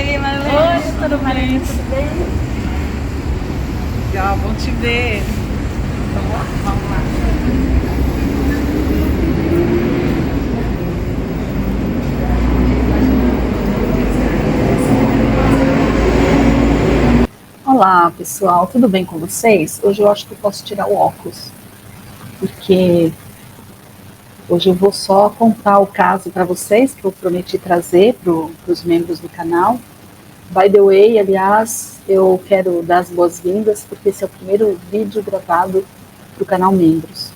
Oi, Marlene. Oi, tudo bem? Tudo bem? Legal, bom te ver. Vamos lá. Olá, pessoal, tudo bem com vocês? Hoje eu acho que eu posso tirar o óculos, porque hoje eu vou só contar o caso para vocês que eu prometi trazer para os membros do canal. By the way, aliás, eu quero dar as boas-vindas, porque esse é o primeiro vídeo gravado para o canal Membros,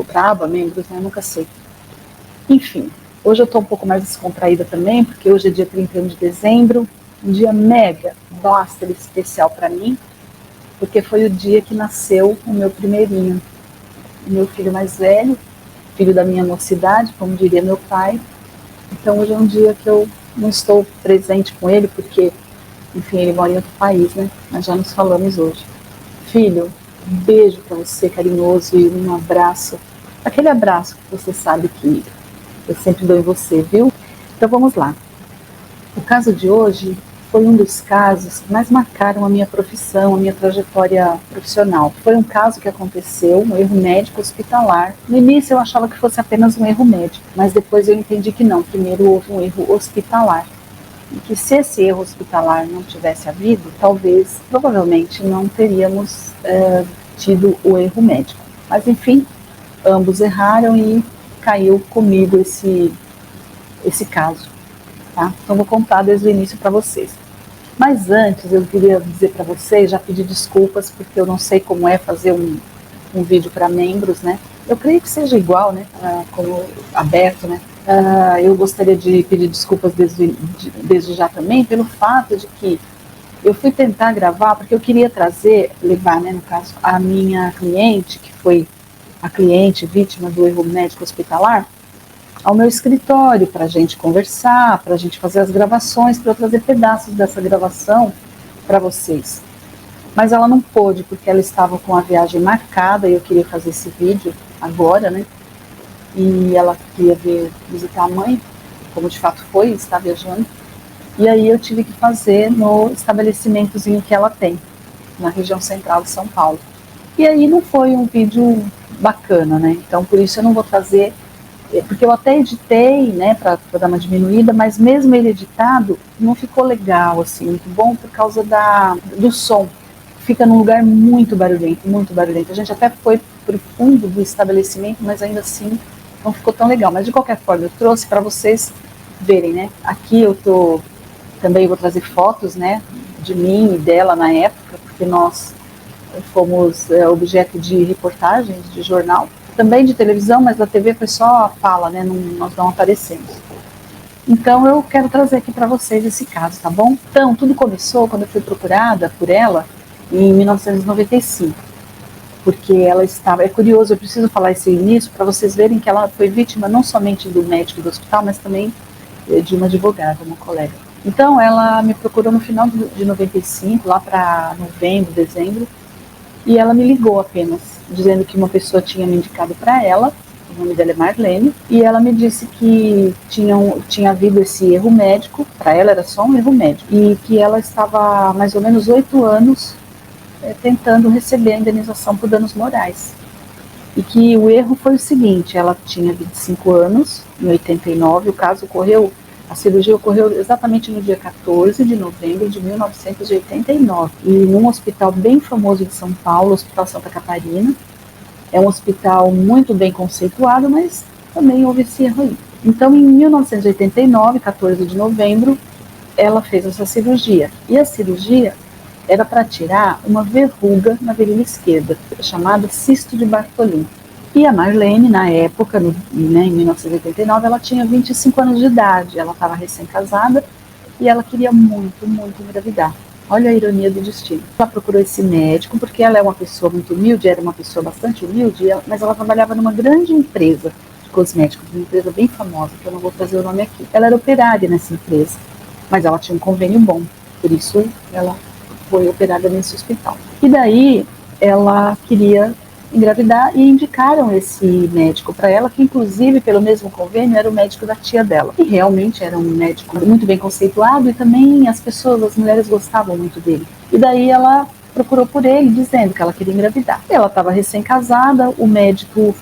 para a aba Membros, né? Eu nunca sei. Enfim, hoje eu estou um pouco mais descontraída também, porque hoje é dia 31 de dezembro, um dia mega, blaster especial para mim, porque foi o dia que nasceu o meu primeirinho, o meu filho mais velho, filho da minha mocidade, como diria meu pai. Então hoje é um dia que eu não estou presente com ele, porque, enfim, ele mora em outro país, né? Mas já nos falamos hoje. Filho, um beijo para você, carinhoso, e um abraço. Aquele abraço que você sabe que eu sempre dou em você, viu? Então vamos lá. O caso de hoje foi um dos casos que mais marcaram a minha profissão, a minha trajetória profissional. Foi um caso que aconteceu, um erro médico hospitalar. No início eu achava que fosse apenas um erro médico, mas depois eu entendi que não. Primeiro houve um erro hospitalar. E que se esse erro hospitalar não tivesse havido, talvez, provavelmente, não teríamos tido o erro médico. Mas enfim, ambos erraram e caiu comigo esse caso. Tá? Então vou contar desde o início para vocês. Mas antes eu queria dizer para vocês, já pedir desculpas, porque eu não sei como é fazer um vídeo para membros, né? Eu creio que seja igual, né? Como aberto, né? Eu gostaria de pedir desculpas desde já também, pelo fato de que eu fui tentar gravar, porque eu queria levar, né, no caso, a minha cliente, que foi a cliente vítima do erro médico hospitalar, ao meu escritório para a gente conversar, para a gente fazer as gravações, para eu trazer pedaços dessa gravação para vocês. Mas ela não pôde, porque ela estava com a viagem marcada e eu queria fazer esse vídeo agora, né? E ela queria visitar a mãe, como de fato foi, está viajando. E aí eu tive que fazer no estabelecimentozinho que ela tem, na região central de São Paulo. E aí não foi um vídeo bacana, né? Então por isso eu não vou trazer, porque eu até editei, né, para dar uma diminuída, mas mesmo ele editado, não ficou legal, assim, muito bom, por causa do som. Fica num lugar muito barulhento, muito barulhento. A gente até foi para o fundo do estabelecimento, mas ainda assim não ficou tão legal. Mas de qualquer forma, eu trouxe para vocês verem, né? Aqui eu também vou trazer fotos, né, de mim e dela na época, porque nós fomos objeto de reportagens de jornal, também de televisão, mas da TV foi só a fala, né? Nós não aparecemos. Então eu quero trazer aqui para vocês esse caso, tá bom? Então, tudo começou quando eu fui procurada por ela em 1995, porque ela estava, é curioso, eu preciso falar esse início para vocês verem que ela foi vítima não somente do médico do hospital, mas também de uma advogada, uma colega. Então ela me procurou no final de 95, lá para novembro, dezembro, e ela me ligou apenas, dizendo que uma pessoa tinha me indicado para ela, o nome dela é Marlene, e ela me disse que tinha havido esse erro médico, para ela era só um erro médico, e que ela estava há mais ou menos 8 anos tentando receber a indenização por danos morais. E que o erro foi o seguinte, ela tinha 25 anos, em 89, o caso ocorreu, a cirurgia ocorreu exatamente no dia 14 de novembro de 1989, e num hospital bem famoso de São Paulo, o Hospital Santa Catarina. É um hospital muito bem conceituado, mas também houve esse erro aí. Então, em 1989, 14 de novembro, ela fez essa cirurgia. E a cirurgia era para tirar uma verruga na virilha esquerda, chamada cisto de Bartholin. E a Marlene, na época, em 1989, ela tinha 25 anos de idade, ela estava recém-casada e ela queria muito, muito engravidar. Olha a ironia do destino. Ela procurou esse médico porque ela é uma pessoa muito humilde, era uma pessoa bastante humilde, mas ela trabalhava numa grande empresa de cosméticos, uma empresa bem famosa, que eu não vou trazer o nome aqui. Ela era operária nessa empresa, mas ela tinha um convênio bom, por isso ela foi operada nesse hospital. E daí ela queria engravidar e indicaram esse médico para ela, que inclusive pelo mesmo convênio era o médico da tia dela. E realmente era um médico muito bem conceituado e também as pessoas, as mulheres gostavam muito dele. E daí ela procurou por ele, dizendo que ela queria engravidar. Ela estava recém-casada, o médico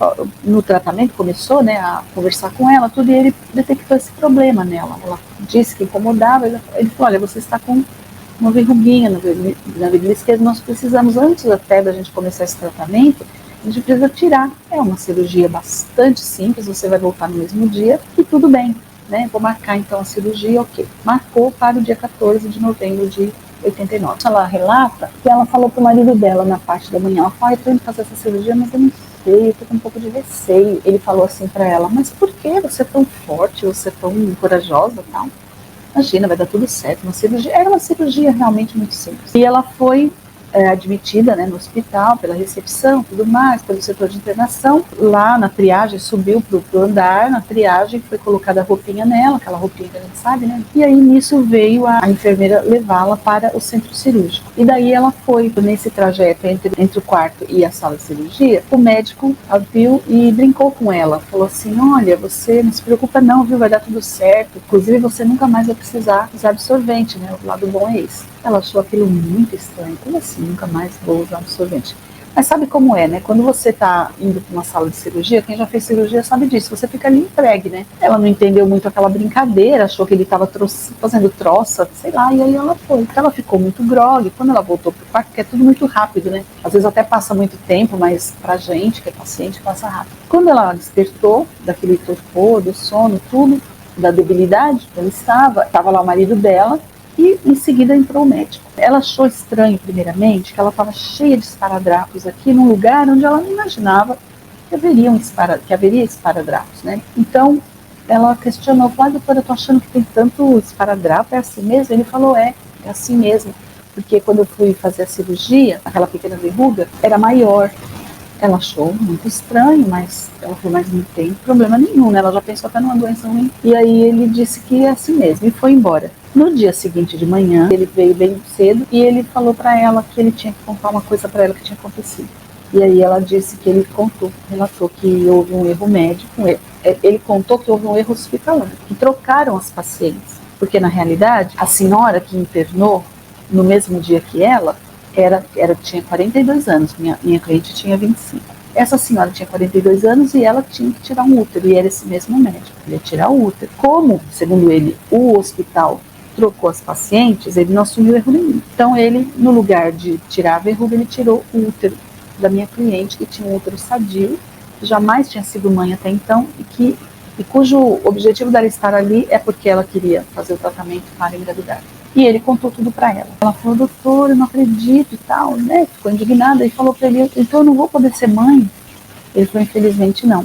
no tratamento começou, né, a conversar com ela, tudo, e ele detectou esse problema nela. Ela disse que incomodava, ele falou, olha, você está com uma verruguinha na virilha esquerda, nós precisamos, antes até da gente começar esse tratamento, a gente precisa tirar. É uma cirurgia bastante simples, você vai voltar no mesmo dia e tudo bem, né? Vou marcar então a cirurgia, ok. Marcou para o dia 14 de novembro de 89. Ela relata que ela falou pro marido dela na parte da manhã, ela falou, eu tô indo fazer essa cirurgia, mas eu não sei, eu tô com um pouco de receio. Ele falou assim para ela, mas por que você é tão forte, você é tão corajosa e tal? Imagina, vai dar tudo certo. Uma cirurgia, era uma cirurgia realmente muito simples. E ela foi admitida, né, no hospital, pela recepção, tudo mais, pelo setor de internação. Lá na triagem, subiu pro andar, na triagem foi colocada a roupinha nela, aquela roupinha que a gente sabe, né? E aí nisso veio a enfermeira levá-la para o centro cirúrgico. E daí ela foi, nesse trajeto entre o quarto e a sala de cirurgia, o médico a viu e brincou com ela. Falou assim, olha, você não se preocupa não, viu, vai dar tudo certo. Inclusive você nunca mais vai precisar usar absorvente, né? O lado bom é esse. Ela achou aquilo muito estranho. Como assim, nunca mais vou usar absorvente? Mas sabe como é, né? Quando você tá indo para uma sala de cirurgia, quem já fez cirurgia sabe disso, você fica ali entregue, né? Ela não entendeu muito aquela brincadeira, achou que ele estava fazendo troça, sei lá, e aí ela foi. Então ela ficou muito grogue. Quando ela voltou pro quarto, porque é tudo muito rápido, né? Às vezes até passa muito tempo, mas pra gente, que é paciente, passa rápido. Quando ela despertou daquele torpor, do sono, tudo, da debilidade que ela estava lá o marido dela, e em seguida entrou o médico. Ela achou estranho, primeiramente, que ela estava cheia de esparadrapos aqui, num lugar onde ela não imaginava que haveria esparadrapos, né? Então, ela questionou, falou, doutora, eu tô achando que tem tanto esparadrapo, é assim mesmo? Ele falou, é assim mesmo, porque quando eu fui fazer a cirurgia, aquela pequena verruga era maior. Ela achou muito estranho, mas ela falou, mas não tem problema nenhum, né? Ela já pensou até numa doença ruim. E aí ele disse que é assim mesmo e foi embora. No dia seguinte de manhã, ele veio bem cedo e ele falou para ela que ele tinha que contar uma coisa para ela que tinha acontecido. E aí ela disse que ele relatou que houve um erro médico, ele contou que houve um erro hospitalar, que trocaram as pacientes, porque na realidade a senhora que internou no mesmo dia que ela tinha 42 anos, minha cliente tinha 25. Essa senhora tinha 42 anos e ela tinha que tirar um útero, e era esse mesmo médico, ele ia tirar o útero. Como, segundo ele, o hospital trocou as pacientes, ele não assumiu erro nenhum. Então ele, no lugar de tirar a verruga, ele tirou o útero da minha cliente, que tinha um útero sadio, que jamais tinha sido mãe até então, e cujo objetivo dela estar ali é porque ela queria fazer o tratamento para engravidar. E ele contou tudo para ela. Ela falou, doutor, eu não acredito e tal, né? Ficou indignada e falou para ele, então eu não vou poder ser mãe? Ele falou, infelizmente não.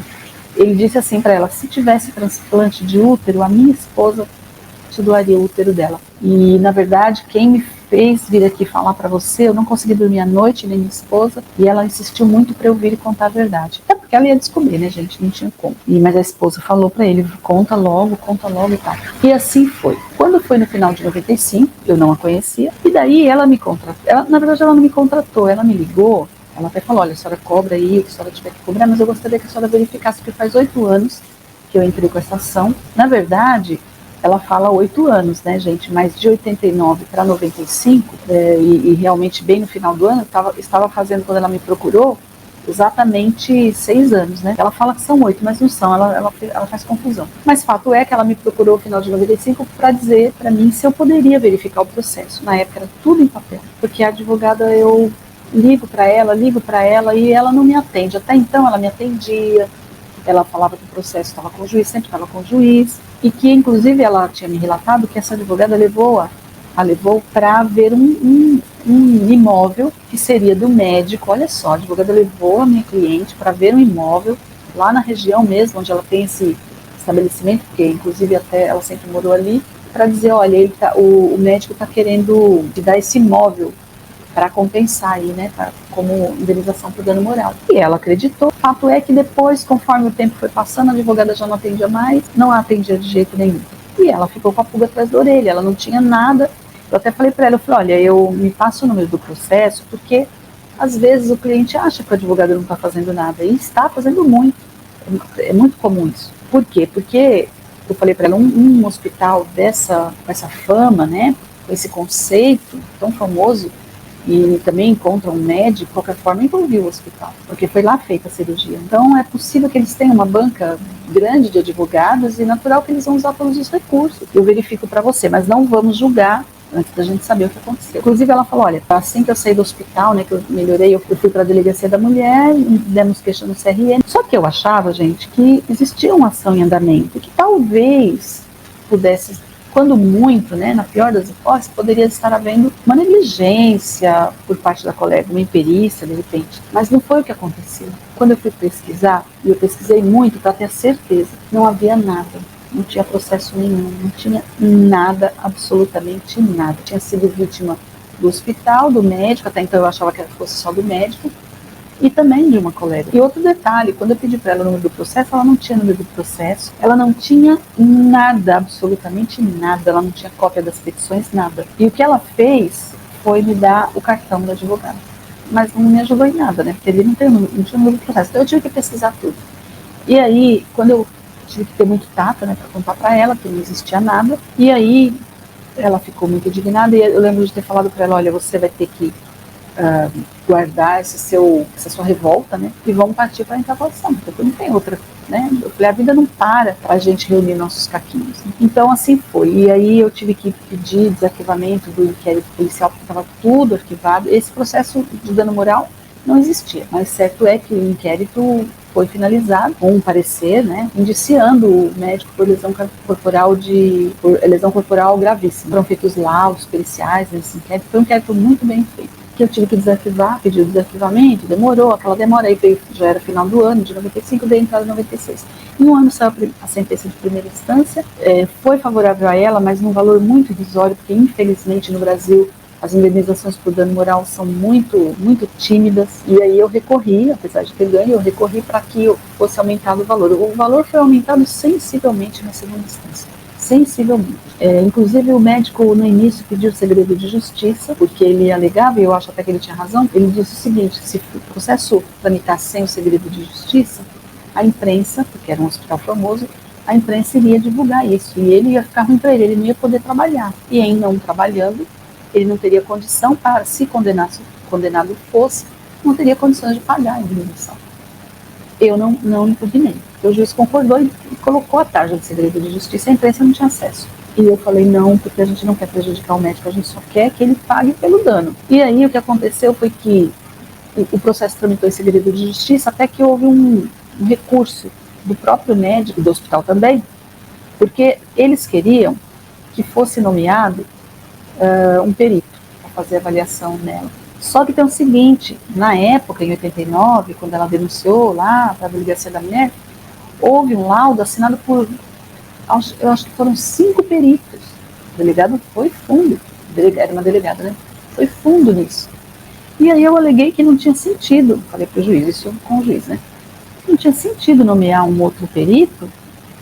Ele disse assim para ela, se tivesse transplante de útero, a minha esposa te doaria o útero dela. E, na verdade, quem me fez vir aqui falar para você, eu não consegui dormir à noite, nem minha esposa, e ela insistiu muito para eu vir e contar a verdade. É porque ela ia descobrir, né, gente? Não tinha como. Mas a esposa falou para ele, conta logo e tal. E assim foi. Quando foi no final de 95, eu não a conhecia, e daí ela me contratou. Na verdade, ela não me contratou, ela me ligou. Ela até falou, olha, a senhora cobra aí, o que a senhora tiver que cobrar, mas eu gostaria que a senhora verificasse, porque faz 8 anos que eu entrei com essa ação. Na verdade, ela fala 8 anos, né, gente? Mas de 89 para 95, e realmente bem no final do ano, estava fazendo, quando ela me procurou, exatamente 6 anos, né? Ela fala que são 8, mas não são, ela faz confusão. Mas fato é que ela me procurou no final de 95 para dizer para mim se eu poderia verificar o processo. Na época era tudo em papel, porque a advogada, eu ligo para ela e ela não me atende. Até então ela me atendia, ela falava que o processo estava com o juiz, sempre estava com o juiz, e que inclusive ela tinha me relatado que essa advogada levou para ver um imóvel que seria do médico. Olha só, a advogada levou a minha cliente para ver um imóvel lá na região mesmo, onde ela tem esse estabelecimento, porque inclusive até ela sempre morou ali, para dizer, olha, o médico está querendo te dar esse imóvel para compensar aí, né, como indenização por dano moral. E ela acreditou. O fato é que depois, conforme o tempo foi passando, a advogada já não atendia mais, não a atendia de jeito nenhum. E ela ficou com a pulga atrás da orelha, ela não tinha nada. Eu até falei para ela, eu falei, olha, eu me passo o número do processo, porque às vezes o cliente acha que o advogado não está fazendo nada, e está fazendo muito. É muito comum isso. Por quê? Porque, eu falei para ela, um hospital com essa fama, né, com esse conceito tão famoso, e também encontra um médico, de qualquer forma, envolveu o hospital, porque foi lá feita a cirurgia. Então, é possível que eles tenham uma banca grande de advogados e natural que eles vão usar todos os recursos. Eu verifico para você, mas não vamos julgar antes da gente saber o que aconteceu. Inclusive, ela falou, olha, assim que eu saí do hospital, né, que eu melhorei, eu fui para a delegacia da mulher, demos queixa no CRM. Só que eu achava, gente, que existia uma ação em andamento, que talvez pudesse, quando muito, né, na pior das hipóteses, poderia estar havendo uma negligência por parte da colega, uma imperícia, de repente. Mas não foi o que aconteceu. Quando eu fui pesquisar, e eu pesquisei muito para ter certeza, não havia nada. Não tinha processo nenhum, não tinha nada, absolutamente nada. Tinha sido vítima do hospital, do médico, até então eu achava que fosse só do médico, e também de uma colega. E outro detalhe, quando eu pedi para ela o número do processo, ela não tinha número do processo, ela não tinha nada, absolutamente nada, ela não tinha cópia das petições, nada. E o que ela fez foi me dar o cartão do advogado. Mas não me ajudou em nada, né? Porque ele não tinha número do processo. Então eu tive que pesquisar tudo. E aí, quando eu tive que ter muito tato, né, para contar para ela que não existia nada, e aí ela ficou muito indignada, e eu lembro de ter falado para ela, olha, você vai ter que guardar essa sua revolta, né? E vamos partir para a interrogação, porque não tem outra, né? Eu falei, a vida não para a gente reunir nossos caquinhos. Então, assim foi. E aí eu tive que pedir desarquivamento do inquérito policial, porque estava tudo arquivado. Esse processo de dano moral não existia, mas certo é que o inquérito foi finalizado com um parecer, né, indiciando o médico por lesão corporal gravíssima. Foram feitos laudos periciais nesse inquérito, foi um inquérito muito bem feito. Que eu tive que desarquivar, pedi o desarquivamento, demorou, aquela demora aí veio, já era final do ano, de 95, dei entrada em 96. Em um ano saiu a sentença de primeira instância, foi favorável a ela, mas num valor muito irrisório, porque infelizmente no Brasil as indenizações por dano moral são muito, muito tímidas, e aí eu recorri, apesar de ter ganho, eu recorri para que fosse aumentado o valor. O valor foi aumentado sensivelmente na segunda instância. Sensivelmente. Inclusive o médico no início pediu segredo de justiça, porque ele alegava, e eu acho até que ele tinha razão, ele disse o seguinte, se o processo tramitasse sem o segredo de justiça, a imprensa, porque era um hospital famoso, a imprensa iria divulgar isso, e ele ia ficar ruim para ele não ia poder trabalhar. E em não trabalhando, ele não teria condição para, se condenado fosse, não teria condições de pagar a indenização. Eu não impugnei. O juiz concordou e colocou a tarja de segredo de justiça, a imprensa não tinha acesso. E eu falei, não, porque a gente não quer prejudicar o médico, a gente só quer que ele pague pelo dano. E aí o que aconteceu foi que o processo tramitou em segredo de justiça, até que houve um recurso do próprio médico, do hospital também, porque eles queriam que fosse nomeado um perito para fazer a avaliação nela. Só que tem o seguinte, na época, em 89, quando ela denunciou lá para a delegacia da mulher, houve um laudo assinado por, eu acho que foram 5 peritos. O delegado foi fundo, era uma delegada, né? Foi fundo nisso. E aí eu aleguei que não tinha sentido, falei para o juiz, isso com o juiz, né? Não tinha sentido nomear um outro perito,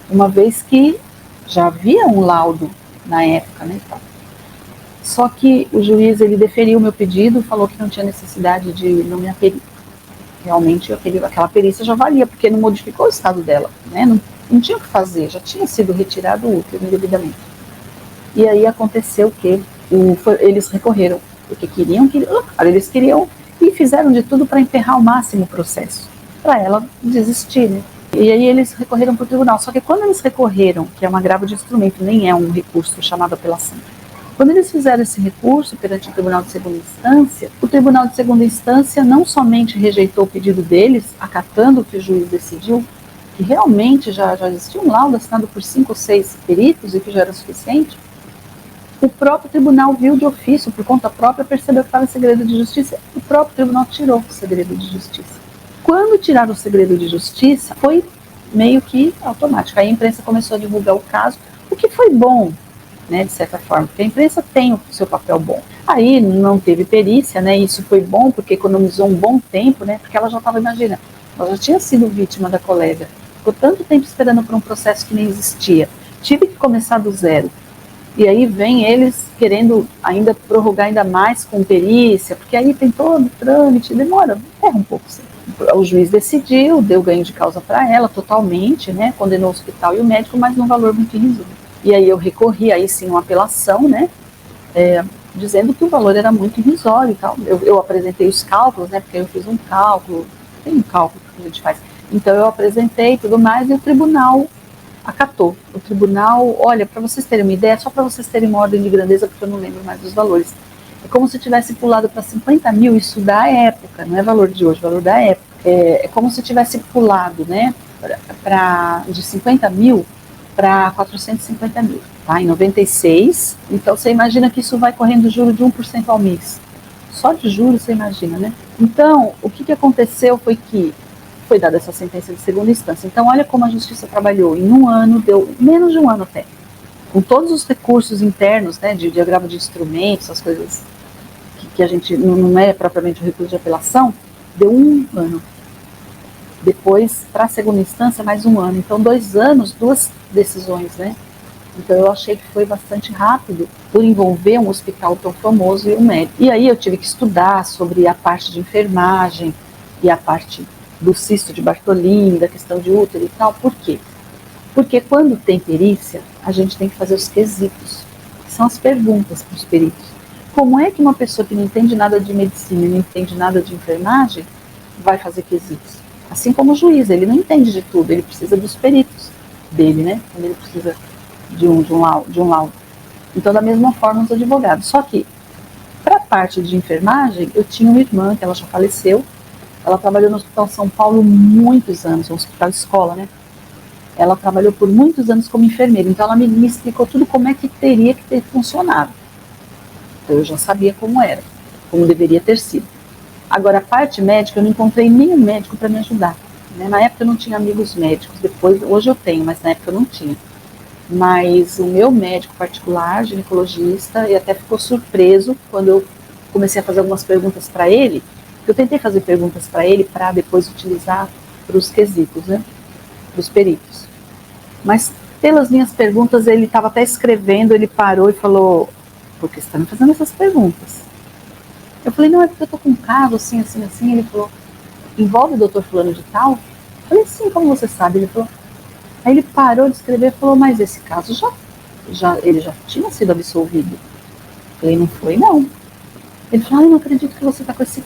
uma vez que já havia um laudo na época, né? Só que o juiz, ele deferiu o meu pedido, falou que não tinha necessidade de nomear perito. Realmente aquela perícia já valia, porque não modificou o estado dela, né? Não tinha o que fazer, já tinha sido retirado o útero indevidamente. E aí aconteceu que eles recorreram, porque eles queriam e fizeram de tudo para emperrar ao máximo o processo, para ela desistir, né? E aí eles recorreram para o tribunal, só que quando eles recorreram, que é um agravo de instrumento, nem é um recurso chamado apelação, quando eles fizeram esse recurso perante o Tribunal de Segunda Instância, o Tribunal de Segunda Instância não somente rejeitou o pedido deles, acatando o que o juiz decidiu, que realmente já existia um laudo assinado por 5 ou 6 peritos e que já era suficiente, o próprio tribunal viu de ofício, por conta própria, percebeu que estava em segredo de justiça, o próprio tribunal tirou o segredo de justiça. Quando tiraram o segredo de justiça, foi meio que automático. Aí a imprensa começou a divulgar o caso, o que foi bom, né, de certa forma, porque a imprensa tem o seu papel bom. Aí não teve perícia, né, isso foi bom porque economizou um bom tempo, né, porque ela já estava, imagina, ela já tinha sido vítima da colega, ficou tanto tempo esperando por um processo que nem existia, tive que começar do zero. E aí vem eles querendo ainda prorrogar ainda mais com perícia, porque aí tem todo o trâmite, demora um pouco. Sim. O juiz decidiu, deu ganho de causa para ela totalmente, né, condenou o hospital e o médico, mas num valor muito irrisório. E aí eu recorri, aí sim, uma apelação, né, dizendo que o valor era muito irrisório e tal. Eu apresentei os cálculos, né, porque eu fiz um cálculo, tem um cálculo que a gente faz. Então eu apresentei tudo mais e o tribunal acatou. O tribunal, olha, para vocês terem uma ideia, só para vocês terem uma ordem de grandeza, porque eu não lembro mais dos valores. É como se tivesse pulado para 50 mil, isso da época, não é valor de hoje, valor da época. É como se tivesse pulado, né, de 50 mil para 450 mil, tá? Em 96. Então você imagina que isso vai correndo juro de 1% ao mês. Só de juros você imagina, né? Então, o que aconteceu foi que foi dada essa sentença de segunda instância. Então, olha como a justiça trabalhou. Em um ano, deu menos de um ano até, com todos os recursos internos, né, de agravo de instrumentos, as coisas que a gente não é propriamente o recurso de apelação, deu um ano. Depois, para a segunda instância, mais um ano. Então, 2 anos, 2 decisões, né? Então, eu achei que foi bastante rápido por envolver um hospital tão famoso e um médico. E aí eu tive que estudar sobre a parte de enfermagem e a parte do cisto de Bartolini, da questão de útero e tal. Por quê? Porque quando tem perícia, a gente tem que fazer os quesitos, que são as perguntas para os peritos. Como é que uma pessoa que não entende nada de medicina, não entende nada de enfermagem, vai fazer quesitos? Assim como o juiz, ele não entende de tudo, ele precisa dos peritos dele, né? Quando ele precisa de um laudo. Então, da mesma forma, os advogados. Só que, para a parte de enfermagem, eu tinha uma irmã, que ela já faleceu, ela trabalhou no Hospital São Paulo muitos anos, um hospital escola, né? Ela trabalhou por muitos anos como enfermeira, então ela me explicou tudo como é que teria que ter funcionado. Então eu já sabia como era, como deveria ter sido. Agora, a parte médica, eu não encontrei nenhum médico para me ajudar. Né? Na época eu não tinha amigos médicos, hoje eu tenho, mas na época eu não tinha. Mas o meu médico particular, ginecologista, e até ficou surpreso quando eu comecei a fazer algumas perguntas para ele. Eu tentei fazer perguntas para ele para depois utilizar para os quesitos, né? Para os peritos. Mas pelas minhas perguntas, ele estava até escrevendo, ele parou e falou: por que você está me fazendo essas perguntas? Eu falei: não, é porque eu estou com um caso assim, assim, assim. Ele falou: envolve o doutor fulano de tal? Eu falei: sim, como você sabe? Ele falou. Aí ele parou de escrever e falou: mas esse caso ele já tinha sido absolvido. Eu falei: não foi, não. Ele falou: eu não acredito que você está com esse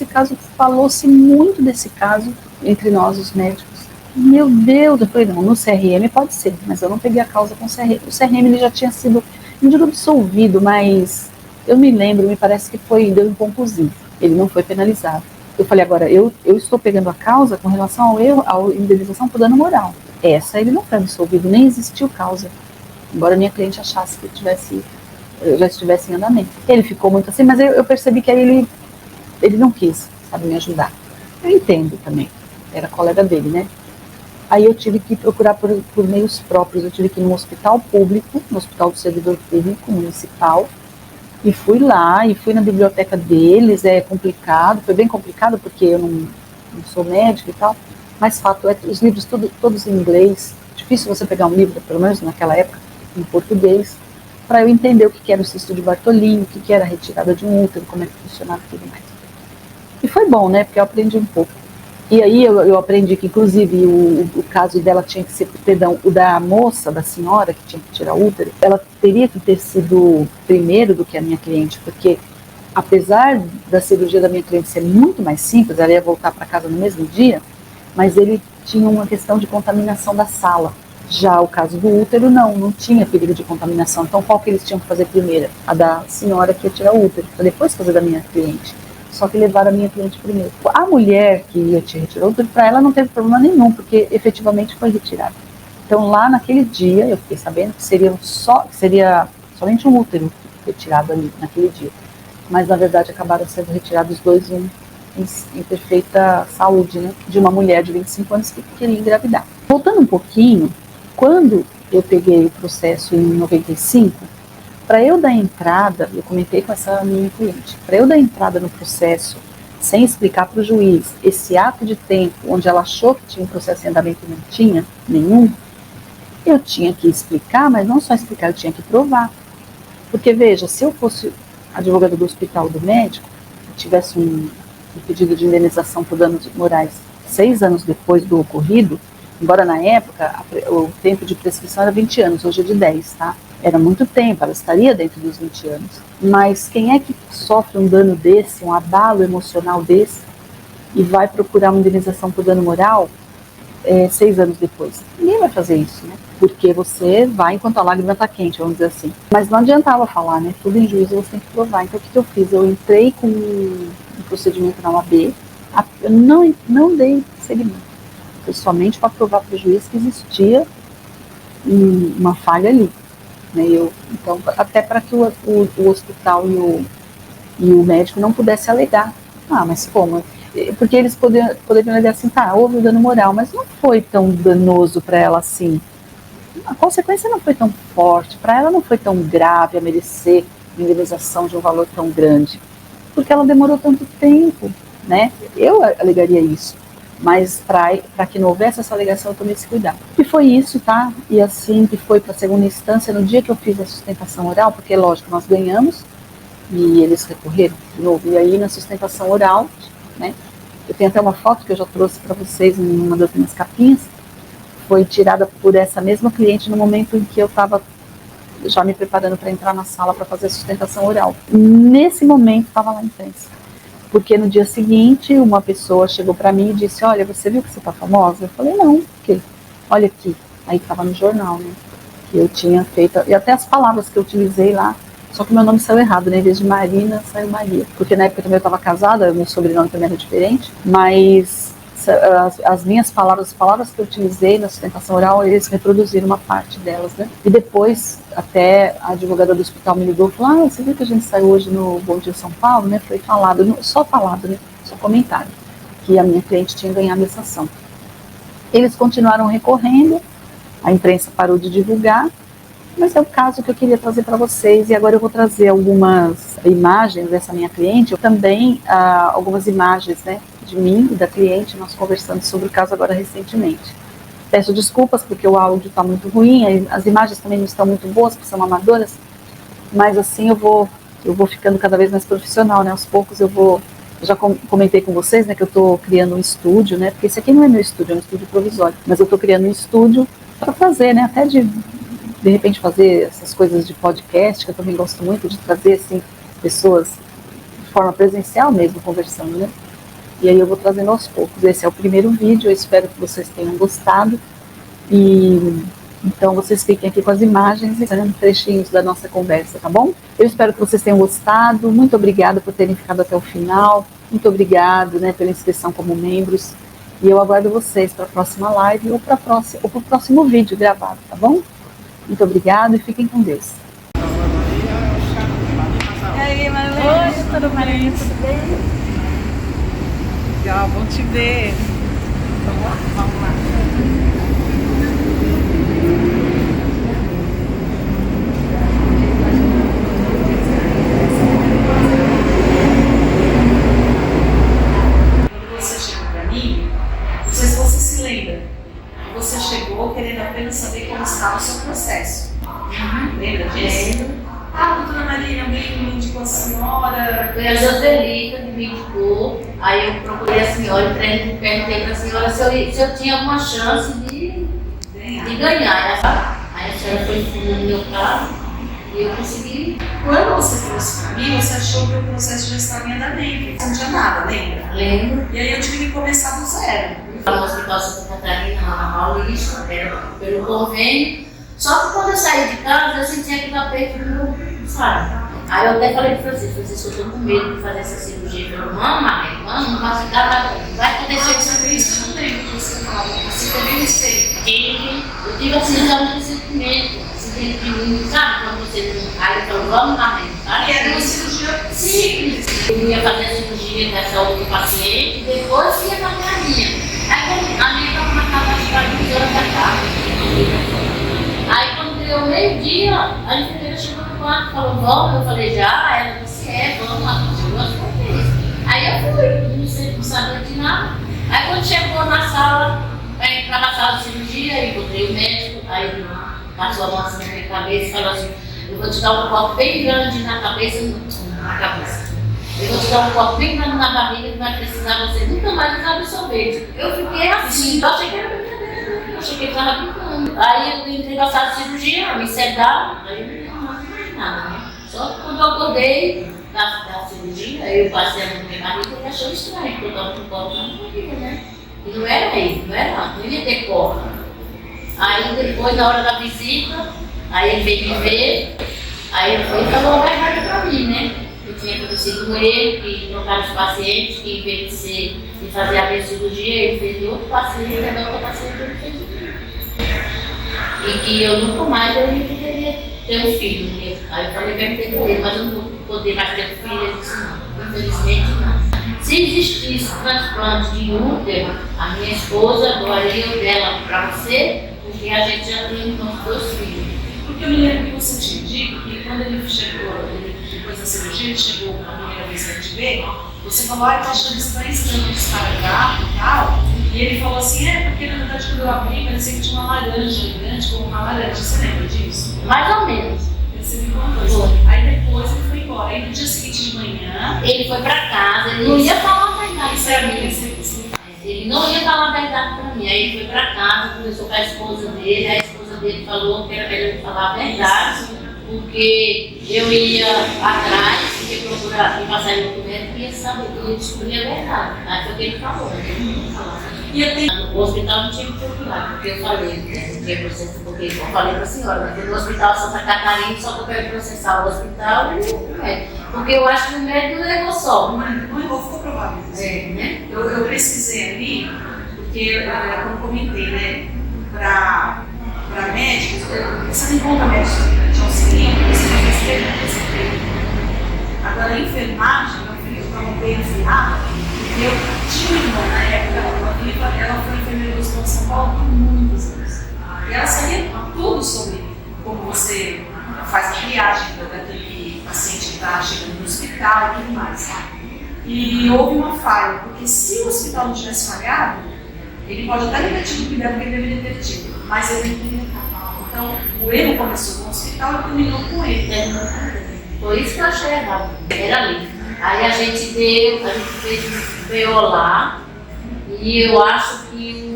caso falou-se muito desse caso entre nós, os médicos. Meu Deus, eu falei: não, no CRM pode ser, mas eu não peguei a causa com o CRM. O CRM ele já tinha sido, não digo absolvido, mas eu me lembro, me parece que deu inconclusivo. Ele não foi penalizado. Eu falei: agora, eu estou pegando a causa com relação à indenização por dano moral. Essa ele não foi absolvido, nem existiu causa. Embora minha cliente achasse que já estivesse em andamento. Ele ficou muito assim, mas eu percebi que ele não quis, sabe, me ajudar. Eu entendo também, era colega dele, né? Aí eu tive que procurar por meios próprios, eu tive que ir no hospital público, no hospital do servidor público municipal, e fui lá, e fui na biblioteca deles. É complicado, foi bem complicado, porque eu não sou médica e tal, mas fato é que os livros todos em inglês, difícil você pegar um livro, pelo menos naquela época, em português, para eu entender o que era o cisto de Bartolini, o que era a retirada de um útero, como é que funcionava e tudo mais. E foi bom, né, porque eu aprendi um pouco. E aí eu aprendi que, inclusive, o caso dela tinha que ser, perdão, o da moça, da senhora que tinha que tirar o útero, ela teria que ter sido primeiro do que a minha cliente, porque apesar da cirurgia da minha cliente ser muito mais simples, ela ia voltar para casa no mesmo dia, mas ele tinha uma questão de contaminação da sala. Já o caso do útero, não tinha perigo de contaminação. Então, qual que eles tinham que fazer primeiro? A da senhora que ia tirar o útero, para depois fazer da minha cliente. Só que levaram a minha cliente primeiro. A mulher que ia te retirar o útero, para ela não teve problema nenhum, porque efetivamente foi retirada. Então, lá naquele dia, eu fiquei sabendo que seria somente um útero retirado ali naquele dia. Mas, na verdade, acabaram sendo retirados 2 em perfeita saúde, né, de uma mulher de 25 anos que queria engravidar. Voltando um pouquinho, quando eu peguei o processo em 95, para eu dar entrada, eu comentei com essa minha cliente, para eu dar entrada no processo, sem explicar para o juiz esse ato de tempo, onde ela achou que tinha um processo em andamento e não tinha nenhum, Eu tinha que explicar, mas não só explicar, eu tinha que provar. Porque, veja, se eu fosse advogada do hospital do médico, e tivesse um pedido de indenização por danos morais 6 anos depois do ocorrido, embora na época o tempo de prescrição era 20 anos, hoje é de 10, tá? Era muito tempo, ela estaria dentro dos 20 anos. Mas quem é que sofre um dano desse, um abalo emocional desse, e vai procurar uma indenização por dano moral 6 anos depois? Ninguém vai fazer isso, né? Porque você vai enquanto a lágrima está quente, vamos dizer assim. Mas não adiantava falar, né? Tudo em juízo você tem que provar. Então o que eu fiz? Eu entrei com um procedimento na OAB, eu não dei seguimento. Foi somente para provar para o juiz que existia uma falha ali. Né? Então, até para que o hospital e o médico não pudessem alegar. Ah, mas como? Porque eles poderiam alegar assim, tá, houve dano moral, mas não foi tão danoso para ela assim. A consequência não foi tão forte, para ela não foi tão grave a merecer indenização de um valor tão grande, porque ela demorou tanto tempo, né? Eu alegaria isso, mas para que não houvesse essa alegação eu tomei esse cuidado. E foi isso, tá? E assim que foi para a segunda instância, no dia que eu fiz a sustentação oral, porque lógico, nós ganhamos, e eles recorreram de novo, e aí na sustentação oral, né? Eu tenho até uma foto que eu já trouxe para vocês em uma das minhas capinhas, foi tirada por essa mesma cliente no momento em que eu estava já me preparando para entrar na sala para fazer a sustentação oral. Nesse momento estava lá a imprensa, porque no dia seguinte uma pessoa chegou para mim e disse, olha, você viu que você está famosa? Eu falei, não, por quê? Olha aqui, aí estava no jornal, né, que eu tinha feito, e até as palavras que eu utilizei lá, só que meu nome saiu errado, né, em vez de Marina, saiu Maria, porque na época também eu estava casada, meu sobrenome também era diferente, mas as minhas palavras, as palavras que eu utilizei na sustentação oral, eles reproduziram uma parte delas, né? E depois, até a advogada do hospital me ligou e falou, você viu que a gente saiu hoje no Bom Dia São Paulo, né? Foi falado, só falado, né? Só comentário, que a minha cliente tinha ganhado essa ação. Eles continuaram recorrendo, a imprensa parou de divulgar, mas é o caso que eu queria trazer para vocês, e agora eu vou trazer algumas imagens dessa minha cliente, eu também algumas imagens, né, de mim e da cliente, nós conversando sobre o caso agora recentemente. Peço desculpas porque o áudio está muito ruim, as imagens também não estão muito boas, porque são amadoras, mas assim eu vou ficando cada vez mais profissional, né, aos poucos eu já comentei com vocês, né, que eu estou criando um estúdio, né, porque esse aqui não é meu estúdio, é um estúdio provisório, mas eu estou criando um estúdio para fazer, né, até de repente fazer essas coisas de podcast, que eu também gosto muito de trazer, assim, pessoas de forma presencial mesmo, conversando, né? E aí eu vou trazendo aos poucos. Esse é o primeiro vídeo, eu espero que vocês tenham gostado. E então vocês fiquem aqui com as imagens e trechinhos da nossa conversa, tá bom? Eu espero que vocês tenham gostado. Muito obrigada por terem ficado até o final. Muito obrigado, né, pela inscrição como membros. E eu aguardo vocês para a próxima live ou para o próximo vídeo gravado, tá bom? Muito obrigada e fiquem com Deus. E aí, Marlene? Oi, tudo bem? Tudo bem? Legal, bom te ver. Vamos lá. Quando você chegou para mim, não sei se você se lembra, você chegou querendo apenas saber como estava o seu processo. Lembra disso? Doutora Marina, alguém me indicou a senhora? Foi a Joselita que me indicou, aí eu procurei a senhora e perguntei para a senhora se eu tinha alguma chance de ganhar. Aí a senhora foi fundo no meu caso e eu consegui. Quando você trouxe para mim, você achou que o processo já estava em andamento, não tinha nada, lembra? Lembro. E aí eu tive que começar do zero. No Hospital Santa Catarina, na Paulista, era pelo convênio. Só que quando eu saí de casa, eu sentia que o tapete não, sabe? Aí eu até falei pro Francisco, eu estou com medo de fazer essa cirurgia. Ele falou, mano, não vai ficar, vai acontecer isso. Isso, eu não lembro que você falou. Você também respeita. Eu tive assim, já um sentimento, sentimento de mim, sabe? Quando você não. Aí ele falou, vamos lá, sabe? Que era uma cirurgia simples. Eu ia fazer a cirurgia dessa outra paciente, depois ia fazer a minha. Aí quando a minha estava marcada para 2 horas da tarde. Aí quando deu meio-dia, a enfermeira chegou no quarto e falou, vamos? Eu falei, já? Ela disse, vamos lá, chegou às 4h. Aí eu fui, não sabia de nada. Aí quando chegou na sala, para entrar na sala de cirurgia, eu encontrei o médico, Aí passou a mão assim na minha cabeça e falou assim, eu vou te dar um copo bem grande na cabeça. Eu vou te dar um copo bem grande na barriga que vai precisar você nunca mais usar absorvente. Eu fiquei assim, eu achei que era brincadeira, eu achei que ele estava brincando. Aí eu entrei na sala de cirurgia, me sedaram, aí não mais nada, né? Só que quando eu acordei da cirurgia, eu passei a mão na minha barriga e achou estranho, porque eu estava com copo na barriga, né? E não era ele, não ia ter copo. Aí depois, na hora da visita, aí ele veio me ver, aí ele foi e falou a verdade pra mim, né? Eu tinha acontecido com ele, que trocaram os pacientes, que em vez de fazer a minha cirurgia, ele fez de outro paciente, e da outra paciente ele fez de mim. E que eu nunca mais eu poderia ter um filho. Né? Aí eu falei, vai ter com ele, mas eu não vou poder mais ter um filho. Ele disse, não, infelizmente não. Se existisse transplante de útero, a minha esposa doaria o dela para você, porque a gente já tem os 2 filhos. Porque eu me lembro que você tinha dito que quando ele chegou, depois da cirurgia, ele chegou a primeira vez que a gente veio, você falou, eu tô achando estranho esse tanto de descarregado e tal. E ele falou assim, porque na verdade quando eu abri, parecia que tinha uma laranja grande, como uma laranja. Você lembra disso? Mais ou menos. Você me contou isso. Aí depois ele foi embora. Aí no dia seguinte de manhã, ele foi para casa, ele não ia falar a verdade isso para é mim. Ele não ia falar a verdade para mim. Aí ele foi para casa, conversou com a esposa dele, a esposa dele falou que era melhor ele falar a verdade, porque eu ia atrás, ia procurar, ia passar em documento e ia saber, ia descobrir a verdade. Aí foi o que ele falou, ele não falou. No hospital não tinha que procurar, porque eu falei, né, não tinha processo, porque eu falei para a senhora, né, no hospital Santa Catarina, só que eu quero processar o hospital e o médico. Porque eu acho que o médico levou só. Não ficou provável. Né? Eu pesquisei ali, porque, como eu comentei, né, para médicos, você não encontra médicos de auxílio, você não recebe. Agora, a enfermagem, meu filho estava bem enfiado, eu tinha uma irmã na época, ela foi enfermeira do Estado de São Paulo por muitos anos. E ela sabia tudo sobre como você faz a triagem daquele paciente que está chegando no hospital e tudo mais. E houve uma falha, porque se o hospital não tivesse falhado, ele pode até ter tido o cuidado que ele deveria ter tido, mas ele não teria. Então, o erro começou no hospital e terminou com ele. Foi isso que eu achei errado, era ali. Aí a gente fez um BO lá, e eu acho que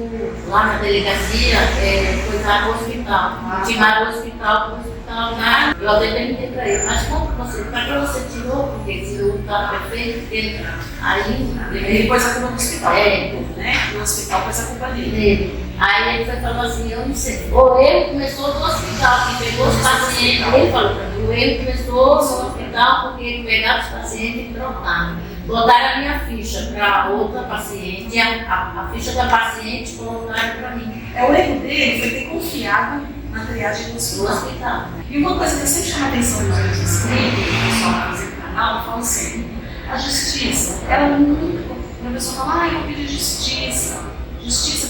lá na delegacia foi para o hospital. Intimaram o hospital, né? Eu até perguntei para ele, mas para que você tirou? Porque se o estava perfeito, porque aí ele pôs a culpa no hospital. Né? No hospital pôs a culpa dele. Aí ele foi falando assim, eu não sei. O erro começou no hospital, que pegou os pacientes. Ele falou para mim, o erro começou no hospital porque ele pegava os pacientes e trocaram. Botaram a minha ficha para outra paciente, a ficha da paciente colocaram para mim. O erro dele foi ter confiado na triagem do hospital. E uma coisa que eu sempre chamo a atenção dos meus inscritos, o pessoal que faz o canal, eu falo assim, a justiça, ela nunca, a pessoa fala, eu pedi justiça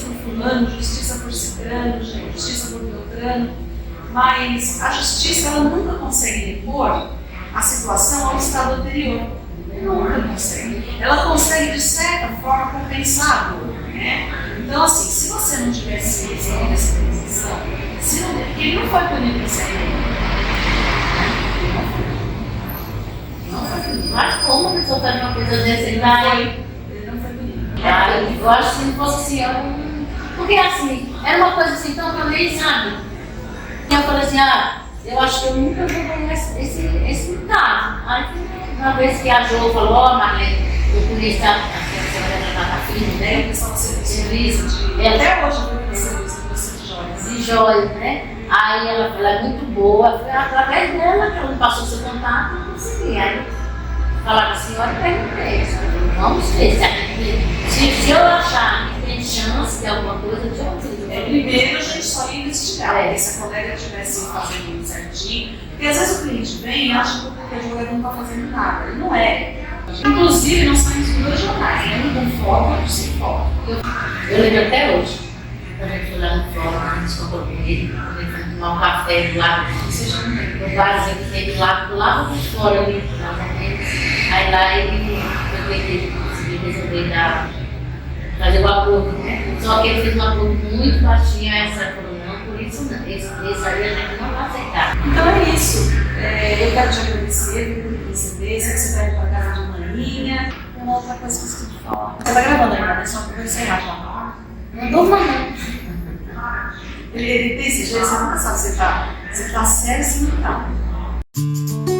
por fulano, justiça por ciclano, justiça por beltrano, mas a justiça ela nunca consegue repor a situação ao estado anterior. Nunca consegue. Ela consegue, de certa forma, compensar a dor, né? Então, assim, se você não tivesse recebido essa compensação, porque ele não foi punido por ser não foi punido. Mas como a pessoa faz uma coisa dessa? Ele não foi punido. Eu acho que se não fosse assim, porque assim, era uma coisa assim, então também, sabe? Eu falei assim, eu acho que eu nunca vou ganhar esse caso. Aí, uma vez que a Jo falou, Marlene, o polícia, a senhora já estava firme, né? O pessoal serviço de... Até hoje eu tenho serviço de joias. De joias, né? Aí ela é muito boa, foi através dela que ela me passou seu contato, eu consegui. Aí falar com a senhora e perguntei, vamos ver se eu achar que tem chance de alguma coisa, eu te aviso. Primeiro a gente só ia investigar, porque se a colega estivesse fazendo certinho, porque às vezes o cliente vem e acha que o advogado não está fazendo nada, ele não é. Inclusive nós saímos em 2 jornais, né? Um com foto e sem foto. Eu lembro até hoje, quando a gente foi lá no fórum, a gente comprou com ele, foi tomar um café do lado, no barzinho que tem do lado do fora ali, aí lá ele conseguiu resolver fazer o acordo, né? Só que ele fez um acordo muito baixinho, essa falou, não, por isso não. Esse aí a gente não vai aceitar. Então é isso. Eu quero te agradecer por receber. Sei que você está indo para casa de maninha. Uma outra coisa que eu esqueci de falar. Você está gravando ainda, né? Só para eu encerrar já. Não durma não. Ele tem esse jeito, você nunca sabe se tá sério ou se não tá.